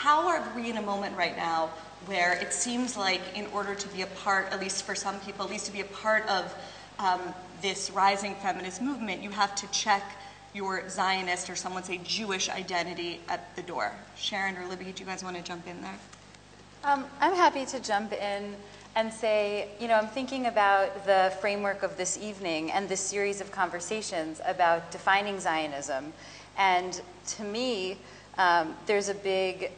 how are we in a moment right now where it seems like in order to be a part, at least for some people, at least to be a part of this rising feminist movement, you have to check your Zionist or some would say Jewish identity at the door? Sharon or Libby, do you guys want to jump in there? I'm happy to jump in and say, I'm thinking about the framework of this evening and this series of conversations about defining Zionism. And to me, there's a big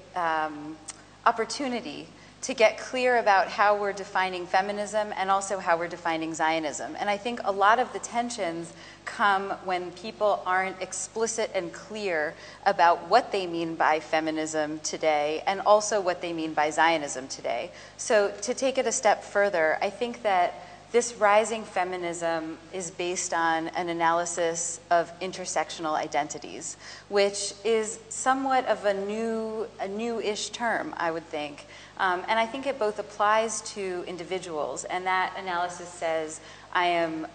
opportunity to get clear about how we're defining feminism and also how we're defining Zionism. And I think a lot of the tensions come when people aren't explicit and clear about what they mean by feminism today and also what they mean by Zionism today. So to take it a step further, I think that this rising feminism is based on an analysis of intersectional identities, which is somewhat of a new-ish term, I would think. And I think it both applies to individuals, and that analysis says, I am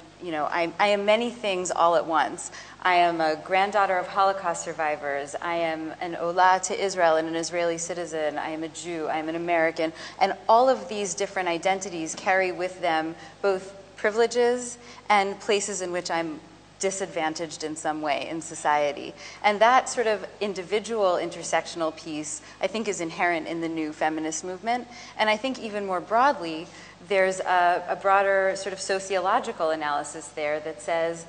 many things all at once. I am a granddaughter of Holocaust survivors. I am an Olah to Israel and an Israeli citizen. I am a Jew. I am an American. And all of these different identities carry with them both privileges and places in which I'm disadvantaged in some way in society. And that sort of individual intersectional piece, I think, is inherent in the new feminist movement. And I think even more broadly, there's a broader sort of sociological analysis there that says,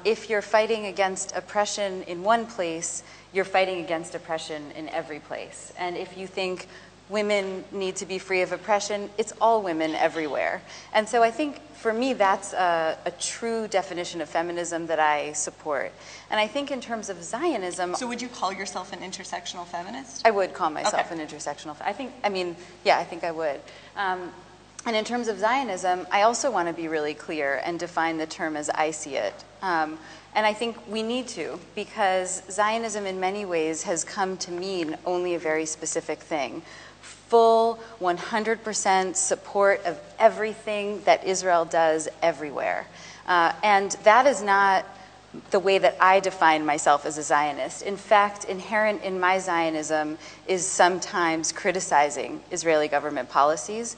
if you're fighting against oppression in one place, you're fighting against oppression in every place. And if you think women need to be free of oppression, it's all women everywhere. And so I think, for me, that's a true definition of feminism that I support. And I think in terms of Zionism... So would you call yourself an intersectional feminist? I would call myself an intersectional... I think I would. And in terms of Zionism, I also want to be really clear and define the term as I see it. And I think we need to, because Zionism in many ways has come to mean only a very specific thing. Full 100% support of everything that Israel does everywhere. And that is not the way that I define myself as a Zionist. In fact, inherent in my Zionism is sometimes criticizing Israeli government policies,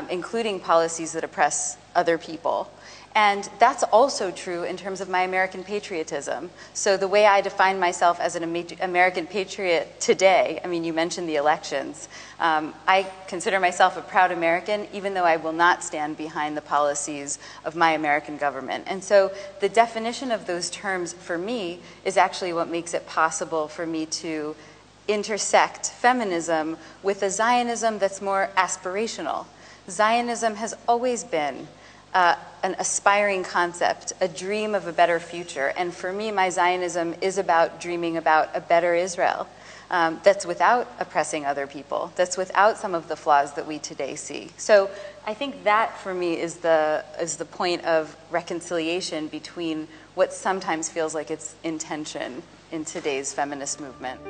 including policies that oppress other people. And that's also true in terms of my American patriotism. So the way I define myself as an American patriot today, I mean, you mentioned the elections, I consider myself a proud American, even though I will not stand behind the policies of my American government. And so the definition of those terms for me is actually what makes it possible for me to intersect feminism with a Zionism that's more aspirational. Zionism has always been an aspiring concept, a dream of a better future. And for me, my Zionism is about dreaming about a better Israel that's without oppressing other people, that's without some of the flaws that we today see. So I think that, for me, is the point of reconciliation between what sometimes feels like it's in tension in today's feminist movement.